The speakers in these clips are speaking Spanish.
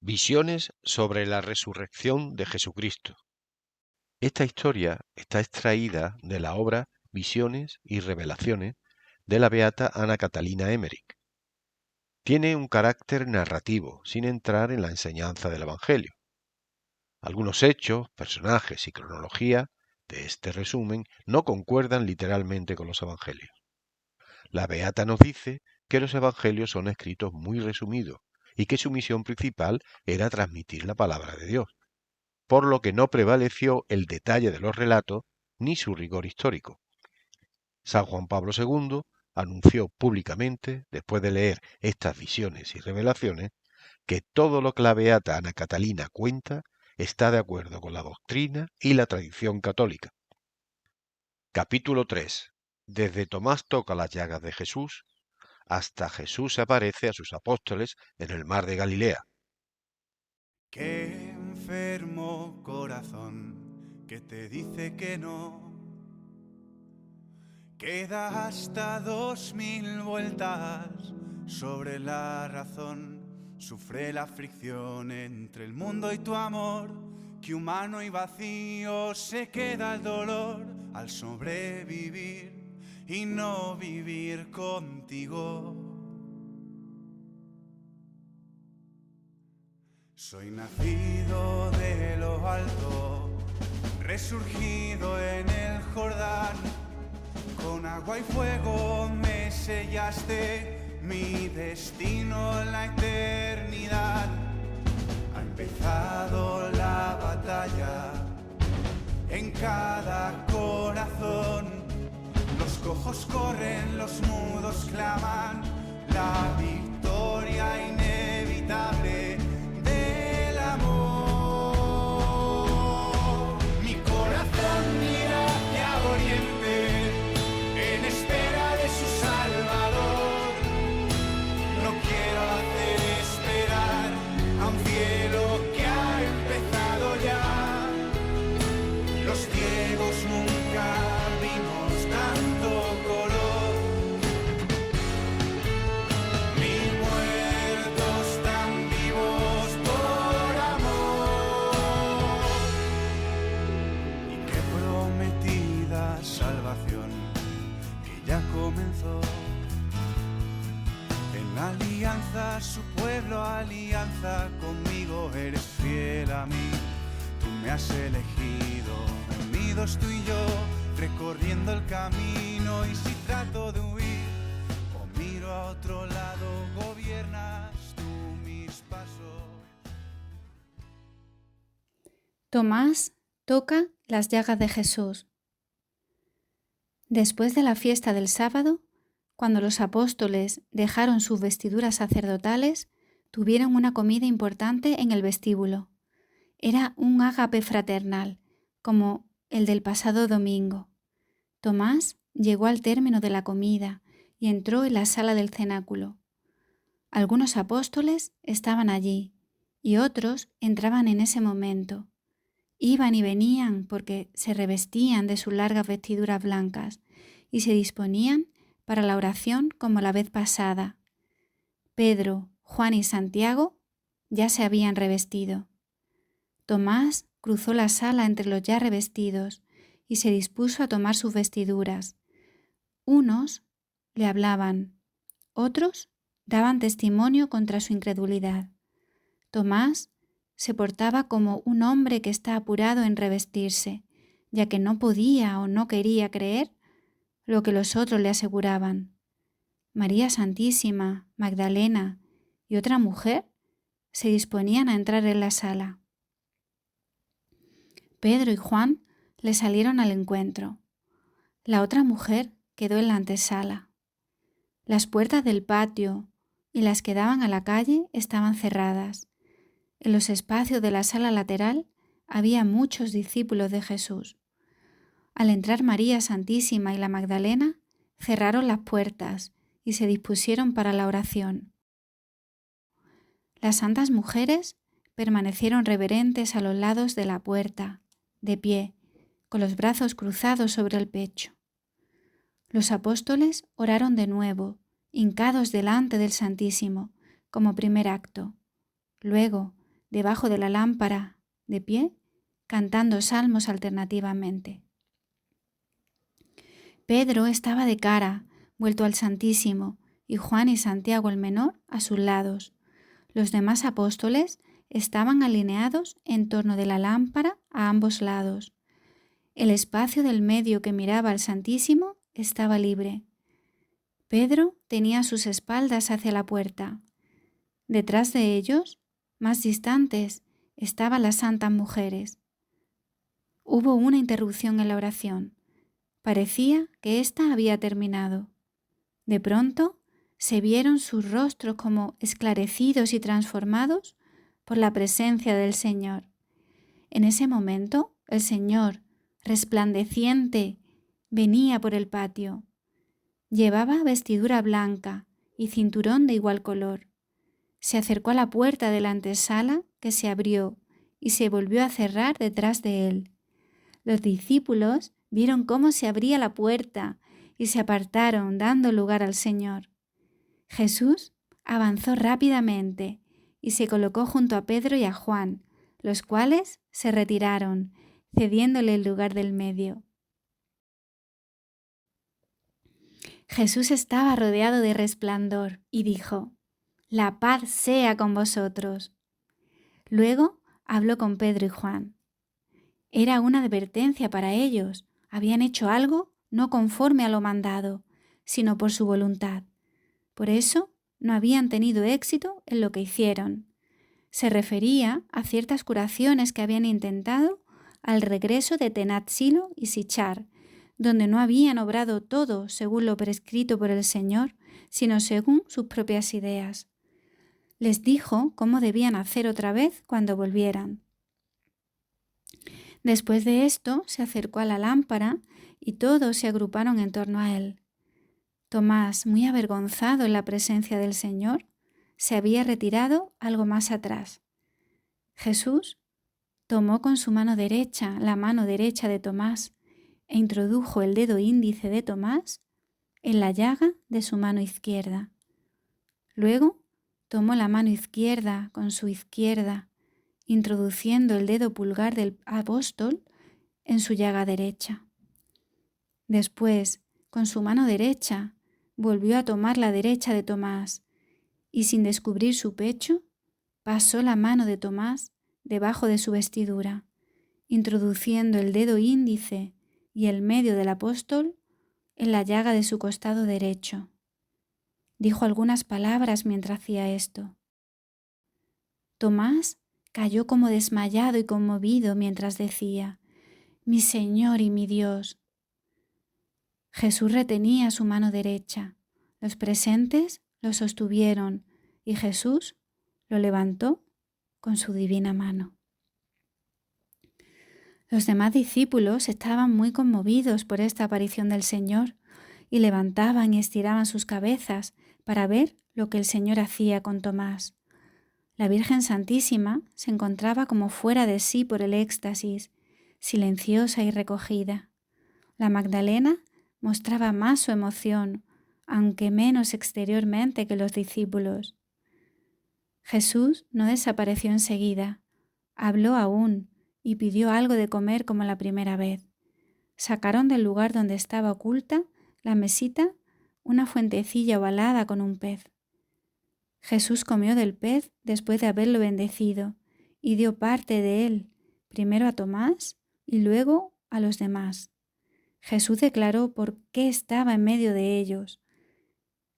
Visiones sobre la resurrección de Jesucristo. Esta historia está extraída de la obra Visiones y Revelaciones de la beata Ana Catalina Emmerich. Tiene un carácter narrativo, sin entrar en la enseñanza del Evangelio. Algunos hechos, personajes y cronología de este resumen no concuerdan literalmente con los Evangelios. La beata nos dice que los Evangelios son escritos muy resumidos y que su misión principal era transmitir la palabra de Dios, por lo que no prevaleció el detalle de los relatos ni su rigor histórico. San Juan Pablo II anunció públicamente, después de leer estas visiones y revelaciones, que todo lo que la beata Ana Catalina cuenta está de acuerdo con la doctrina y la tradición católica. Capítulo 3. Desde Tomás toca las llagas de Jesús hasta Jesús se aparece a sus apóstoles en el mar de Galilea. Qué enfermo corazón que te dice que no, que da hasta 2000 vueltas sobre la razón. Sufre la fricción entre el mundo y tu amor, que humano y vacío se queda el dolor al sobrevivir y no vivir contigo. Soy nacido de lo alto, resurgido en el Jordán, con agua y fuego me sellaste, mi destino en la eternidad. Ha empezado la batalla en cada corazón, los cojos corren, los mudos claman, la victoria inevitable del amor. Mi corazón mira hacia oriente en espera de su Salvador. No quiero hacer esperar a un cielo que ha empezado ya. Los ciegos nunca vimos tanto color, ni muertos tan vivos por amor. Y qué prometida salvación que ya comenzó. En alianza su pueblo, alianza conmigo, eres fiel a mí, tú me has elegido. Unidos tú y yo, recorriendo el camino, y si trato de huir o miro a otro lado, gobiernas tú mis pasos. Tomás toca las llagas de Jesús. Después de la fiesta del sábado, cuando los apóstoles dejaron sus vestiduras sacerdotales, tuvieron una comida importante en el vestíbulo. Era un ágape fraternal, como el del pasado domingo. Tomás llegó al término de la comida y entró en la sala del cenáculo. Algunos apóstoles estaban allí y otros entraban en ese momento. Iban y venían porque se revestían de sus largas vestiduras blancas y se disponían para la oración como la vez pasada. Pedro, Juan y Santiago ya se habían revestido. Tomás cruzó la sala entre los ya revestidos y se dispuso a tomar sus vestiduras. Unos le hablaban, otros daban testimonio contra su incredulidad. Tomás se portaba como un hombre que está apurado en revestirse, ya que no podía o no quería creer lo que los otros le aseguraban. María Santísima, Magdalena y otra mujer se disponían a entrar en la sala. Pedro y Juan le salieron al encuentro. La otra mujer quedó en la antesala. Las puertas del patio y las que daban a la calle estaban cerradas. En los espacios de la sala lateral había muchos discípulos de Jesús. Al entrar María Santísima y la Magdalena, cerraron las puertas y se dispusieron para la oración. Las santas mujeres permanecieron reverentes a los lados de la puerta, de pie, con los brazos cruzados sobre el pecho. Los apóstoles oraron de nuevo, hincados delante del Santísimo, como primer acto. Luego, debajo de la lámpara, de pie, cantando salmos alternativamente. Pedro estaba de cara, vuelto al Santísimo, y Juan y Santiago el menor a sus lados. Los demás apóstoles estaban alineados en torno de la lámpara a ambos lados. El espacio del medio que miraba al Santísimo estaba libre. Pedro tenía sus espaldas hacia la puerta. Detrás de ellos, más distantes, estaban las santas mujeres. Hubo una interrupción en la oración. Parecía que ésta había terminado. De pronto se vieron sus rostros como esclarecidos y transformados por la presencia del Señor. En ese momento, el Señor, resplandeciente, venía por el patio. Llevaba vestidura blanca y cinturón de igual color. Se acercó a la puerta de la antesala, que se abrió y se volvió a cerrar detrás de él. Los discípulos vieron cómo se abría la puerta y se apartaron, dando lugar al Señor. Jesús avanzó rápidamente y se colocó junto a Pedro y a Juan, los cuales se retiraron, cediéndole el lugar del medio. Jesús estaba rodeado de resplandor y dijo: «La paz sea con vosotros». Luego habló con Pedro y Juan. Era una advertencia para ellos. Habían hecho algo no conforme a lo mandado, sino por su voluntad. Por eso no habían tenido éxito en lo que hicieron. Se refería a ciertas curaciones que habían intentado al regreso de Tenatsilo y Sichar, donde no habían obrado todo según lo prescrito por el Señor, sino según sus propias ideas. Les dijo cómo debían hacer otra vez cuando volvieran. Después de esto se acercó a la lámpara y todos se agruparon en torno a él. Tomás, muy avergonzado en la presencia del Señor, se había retirado algo más atrás. Jesús tomó con su mano derecha la mano derecha de Tomás e introdujo el dedo índice de Tomás en la llaga de su mano izquierda. Luego tomó la mano izquierda con su izquierda, introduciendo el dedo pulgar del apóstol en su llaga derecha. Después, con su mano derecha, volvió a tomar la derecha de Tomás y, sin descubrir su pecho, pasó la mano de Tomás debajo de su vestidura, introduciendo el dedo índice y el medio del apóstol en la llaga de su costado derecho. Dijo algunas palabras mientras hacía esto. Tomás cayó como desmayado y conmovido mientras decía: «Mi Señor y mi Dios». Jesús retenía su mano derecha. Los presentes lo sostuvieron y Jesús lo levantó con su divina mano. Los demás discípulos estaban muy conmovidos por esta aparición del Señor y levantaban y estiraban sus cabezas para ver lo que el Señor hacía con Tomás. La Virgen Santísima se encontraba como fuera de sí por el éxtasis, silenciosa y recogida. La Magdalena mostraba más su emoción, aunque menos exteriormente que los discípulos. Jesús no desapareció enseguida. Habló aún y pidió algo de comer como la primera vez. Sacaron del lugar donde estaba oculta la mesita una fuentecilla ovalada con un pez. Jesús comió del pez después de haberlo bendecido y dio parte de él, primero a Tomás y luego a los demás. Jesús declaró por qué estaba en medio de ellos,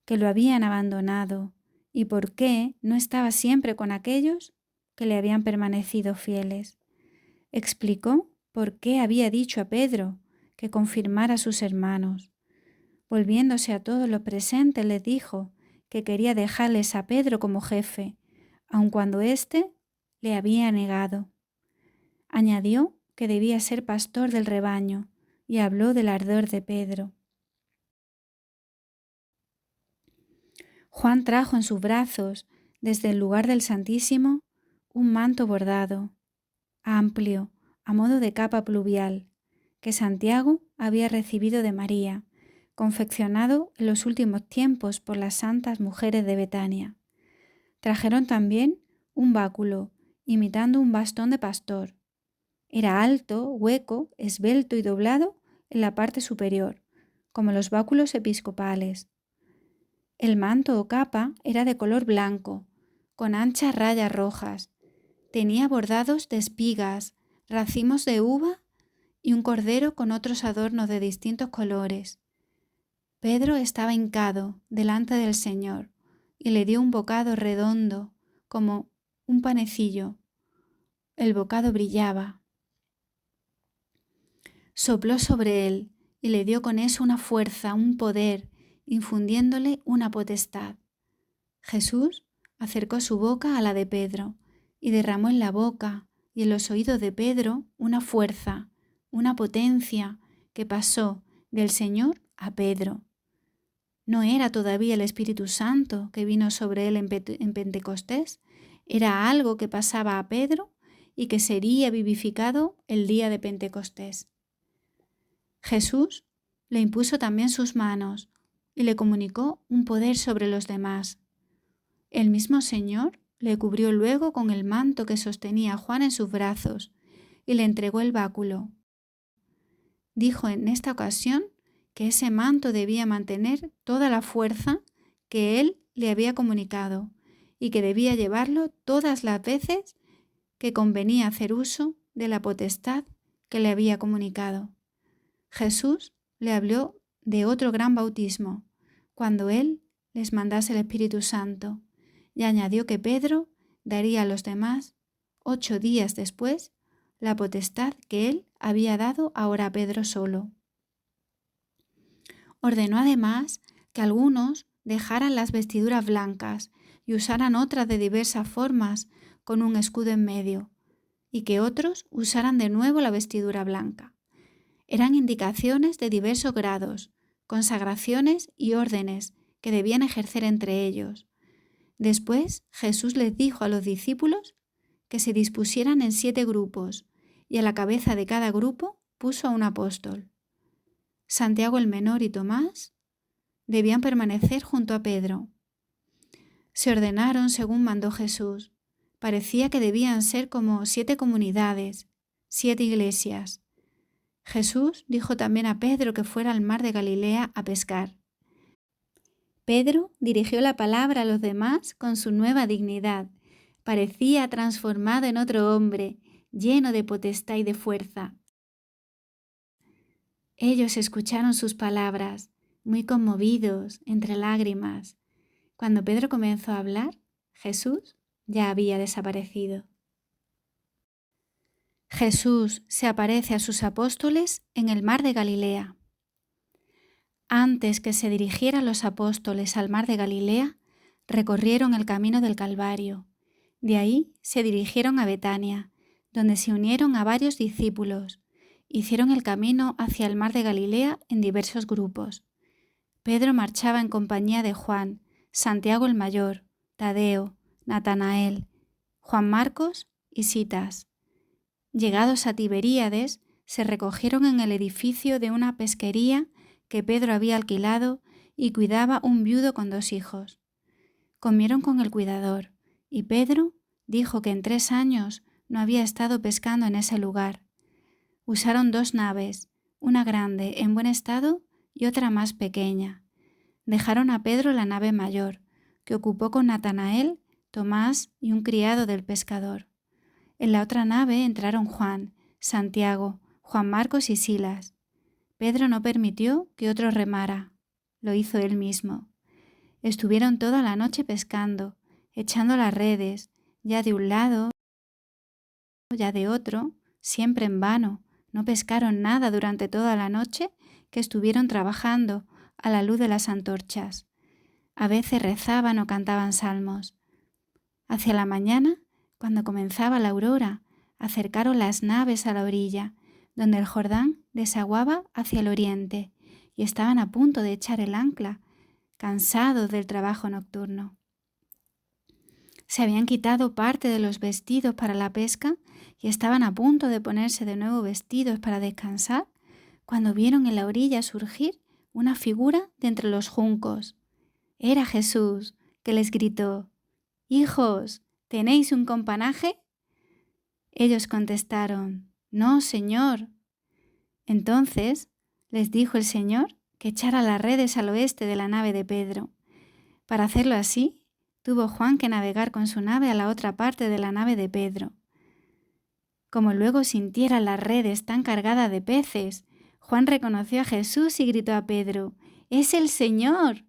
que lo habían abandonado y por qué no estaba siempre con aquellos que le habían permanecido fieles. Explicó por qué había dicho a Pedro que confirmara a sus hermanos. Volviéndose a todos los presentes les dijo que quería dejarles a Pedro como jefe, aun cuando éste le había negado. Añadió que debía ser pastor del rebaño y habló del ardor de Pedro. Juan trajo en sus brazos, desde el lugar del Santísimo, un manto bordado, amplio, a modo de capa pluvial, que Santiago había recibido de María, confeccionado en los últimos tiempos por las santas mujeres de Betania. Trajeron también un báculo imitando un bastón de pastor. Era alto, hueco, esbelto y doblado en la parte superior, como los báculos episcopales. El manto o capa era de color blanco, con anchas rayas rojas. Tenía bordados de espigas, racimos de uva y un cordero con otros adornos de distintos colores. Pedro estaba hincado delante del Señor y le dio un bocado redondo, como un panecillo. El bocado brillaba. Sopló sobre él y le dio con eso una fuerza, un poder, infundiéndole una potestad. Jesús acercó su boca a la de Pedro y derramó en la boca y en los oídos de Pedro una fuerza, una potencia que pasó del Señor a Pedro. No era todavía el Espíritu Santo que vino sobre él en Pentecostés, era algo que pasaba a Pedro y que sería vivificado el día de Pentecostés. Jesús le impuso también sus manos y le comunicó un poder sobre los demás. El mismo Señor le cubrió luego con el manto que sostenía a Juan en sus brazos y le entregó el báculo. Dijo en esta ocasión que ese manto debía mantener toda la fuerza que él le había comunicado y que debía llevarlo todas las veces que convenía hacer uso de la potestad que le había comunicado. Jesús le habló de otro gran bautismo, cuando él les mandase el Espíritu Santo, y añadió que Pedro daría a los demás 8 días después la potestad que él había dado ahora a Pedro solo. Ordenó además que algunos dejaran las vestiduras blancas y usaran otras de diversas formas con un escudo en medio, y que otros usaran de nuevo la vestidura blanca. Eran indicaciones de diversos grados, consagraciones y órdenes que debían ejercer entre ellos. Después Jesús les dijo a los discípulos que se dispusieran en 7 grupos, y a la cabeza de cada grupo puso a un apóstol. Santiago el menor y Tomás debían permanecer junto a Pedro. Se ordenaron según mandó Jesús. Parecía que debían ser como 7 comunidades, 7 iglesias. Jesús dijo también a Pedro que fuera al mar de Galilea a pescar. Pedro dirigió la palabra a los demás con su nueva dignidad. Parecía transformado en otro hombre, lleno de potestad y de fuerza. Ellos escucharon sus palabras, muy conmovidos, entre lágrimas. Cuando Pedro comenzó a hablar, Jesús ya había desaparecido. Jesús se aparece a sus apóstoles en el mar de Galilea. Antes que se dirigieran los apóstoles al mar de Galilea, recorrieron el camino del Calvario. De ahí se dirigieron a Betania, donde se unieron a varios discípulos. Hicieron el camino hacia el mar de Galilea en diversos grupos. Pedro marchaba en compañía de Juan, Santiago el mayor, Tadeo, Natanael, Juan Marcos y Sitas. Llegados a Tiberíades, se recogieron en el edificio de una pesquería que Pedro había alquilado y cuidaba un viudo con 2 hijos. Comieron con el cuidador, y Pedro dijo que en 3 años no había estado pescando en ese lugar. Usaron 2 naves, una grande en buen estado y otra más pequeña. Dejaron a Pedro la nave mayor, que ocupó con Natanael, Tomás y un criado del pescador. En la otra nave entraron Juan, Santiago, Juan Marcos y Silas. Pedro no permitió que otro remara, lo hizo él mismo. Estuvieron toda la noche pescando, echando las redes, ya de un lado, ya de otro, siempre en vano. No pescaron nada durante toda la noche que estuvieron trabajando a la luz de las antorchas. A veces rezaban o cantaban salmos. Hacia la mañana, cuando comenzaba la aurora, acercaron las naves a la orilla, donde el Jordán desaguaba hacia el oriente, y estaban a punto de echar el ancla, cansados del trabajo nocturno. Se habían quitado parte de los vestidos para la pesca y estaban a punto de ponerse de nuevo vestidos para descansar, cuando vieron en la orilla surgir una figura de entre los juncos. Era Jesús, que les gritó: «Hijos, ¿tenéis un companaje?». Ellos contestaron, «No, Señor». Entonces les dijo el Señor que echara las redes al oeste de la nave de Pedro. Para hacerlo así, tuvo Juan que navegar con su nave a la otra parte de la nave de Pedro. Como luego sintiera las redes tan cargadas de peces, Juan reconoció a Jesús y gritó a Pedro, «¡Es el Señor!».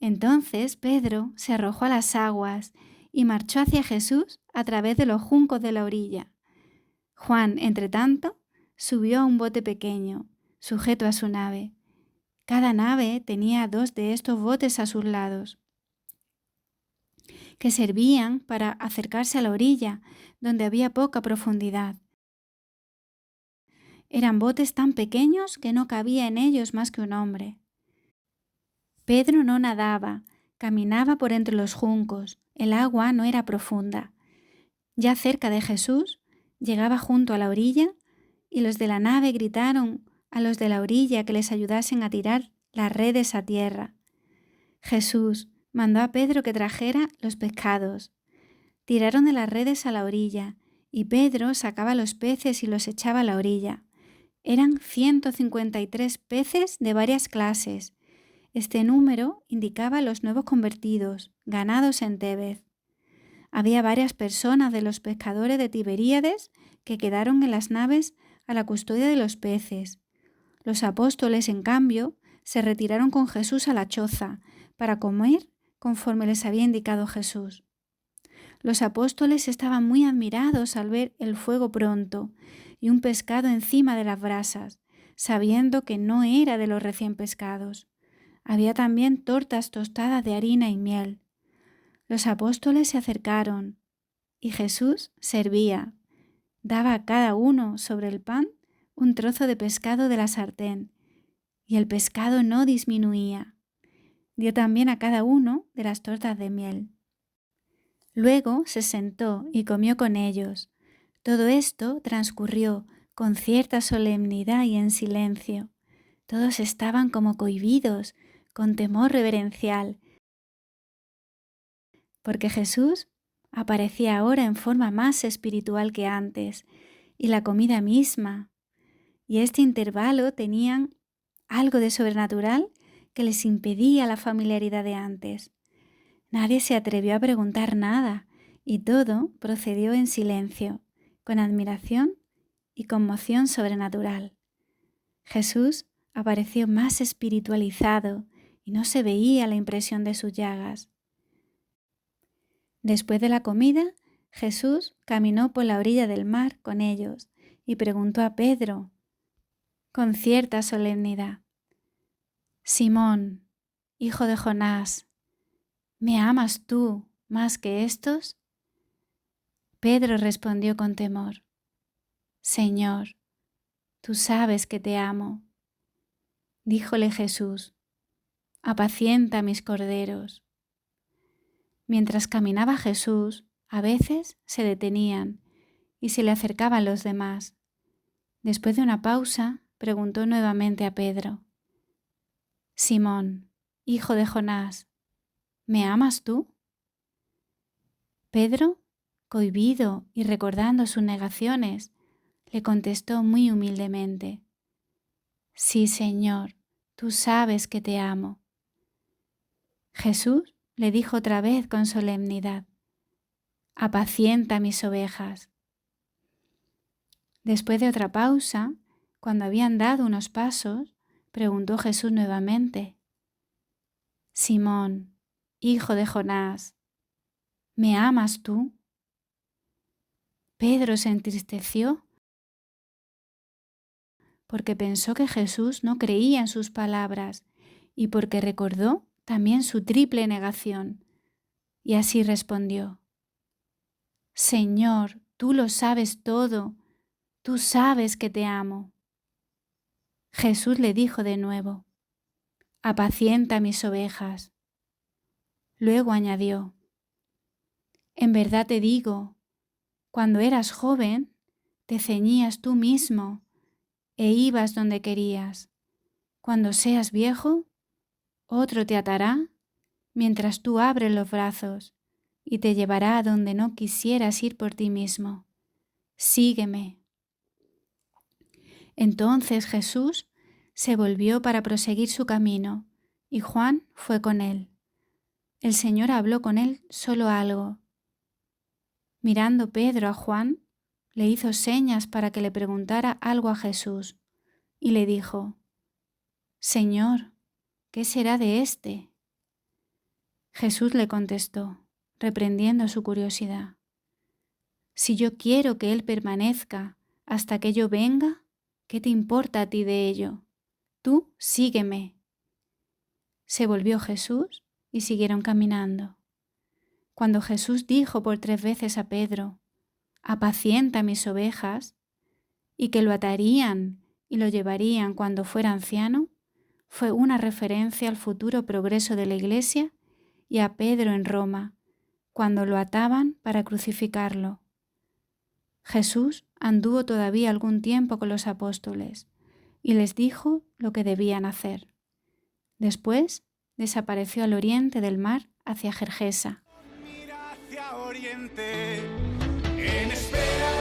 Entonces Pedro se arrojó a las aguas y marchó hacia Jesús a través de los juncos de la orilla. Juan, entretanto, subió a un bote pequeño, sujeto a su nave. Cada nave tenía 2 de estos botes a sus lados, que servían para acercarse a la orilla, donde había poca profundidad. Eran botes tan pequeños que no cabía en ellos más que un hombre. Pedro no nadaba, caminaba por entre los juncos. El agua no era profunda. Ya cerca de Jesús, llegaba junto a la orilla y los de la nave gritaron a los de la orilla que les ayudasen a tirar las redes a tierra. Jesús mandó a Pedro que trajera los pescados. Tiraron de las redes a la orilla y Pedro sacaba los peces y los echaba a la orilla. Eran 153 peces de varias clases. Este número indicaba a los nuevos convertidos, ganados en Tebez. Había varias personas de los pescadores de Tiberíades que quedaron en las naves a la custodia de los peces. Los apóstoles, en cambio, se retiraron con Jesús a la choza para comer conforme les había indicado Jesús. Los apóstoles estaban muy admirados al ver el fuego pronto y un pescado encima de las brasas, sabiendo que no era de los recién pescados. Había también tortas tostadas de harina y miel. Los apóstoles se acercaron y Jesús servía. Daba a cada uno sobre el pan un trozo de pescado de la sartén, y el pescado no disminuía. Dio también a cada uno de las tortas de miel. Luego se sentó y comió con ellos. Todo esto transcurrió con cierta solemnidad y en silencio. Todos estaban como cohibidos, con temor reverencial, porque Jesús aparecía ahora en forma más espiritual que antes, y la comida misma, y este intervalo tenían algo de sobrenatural que les impedía la familiaridad de antes. Nadie se atrevió a preguntar nada, y todo procedió en silencio, con admiración y conmoción sobrenatural. Jesús apareció más espiritualizado y no se veía la impresión de sus llagas. Después de la comida, Jesús caminó por la orilla del mar con ellos y preguntó a Pedro, con cierta solemnidad, «Simón, hijo de Jonás, ¿me amas tú más que estos?». Pedro respondió con temor, «Señor, tú sabes que te amo». Díjole Jesús, «Apacienta mis corderos». Mientras caminaba Jesús, a veces se detenían y se le acercaban los demás. Después de una pausa, preguntó nuevamente a Pedro, «Simón, hijo de Jonás, ¿me amas tú?». Pedro, cohibido y recordando sus negaciones, le contestó muy humildemente, «Sí, Señor, tú sabes que te amo». Jesús le dijo otra vez con solemnidad, «Apacienta mis ovejas». Después de otra pausa, cuando habían dado unos pasos, preguntó Jesús nuevamente, «Simón, hijo de Jonás, ¿me amas tú?». Pedro se entristeció porque pensó que Jesús no creía en sus palabras y porque recordó también su triple negación, y así respondió, «Señor, tú lo sabes todo, tú sabes que te amo». Jesús le dijo de nuevo, «Apacienta mis ovejas». Luego añadió, «En verdad te digo, cuando eras joven, te ceñías tú mismo e ibas donde querías. Cuando seas viejo, otro te atará mientras tú abres los brazos y te llevará a donde no quisieras ir por ti mismo. sígueme. Entonces Jesús se volvió para proseguir su camino, y Juan fue con él. El Señor habló con él solo algo. Mirando Pedro a Juan, le hizo señas para que le preguntara algo a Jesús, y le dijo: Señor, ¿qué será de éste? Jesús le contestó, reprendiendo su curiosidad: Si yo quiero que él permanezca hasta que yo venga, ¿qué te importa a ti de ello? Tú sígueme. Se volvió Jesús y siguieron caminando. Cuando Jesús dijo por 3 veces a Pedro: apacienta mis ovejas, y que lo atarían y lo llevarían cuando fuera anciano, fue una referencia al futuro progreso de la Iglesia y a Pedro en Roma, cuando lo ataban para crucificarlo. Jesús anduvo todavía algún tiempo con los apóstoles y les dijo lo que debían hacer. Después desapareció al oriente del mar hacia Gergesa. Mira hacia oriente, en espera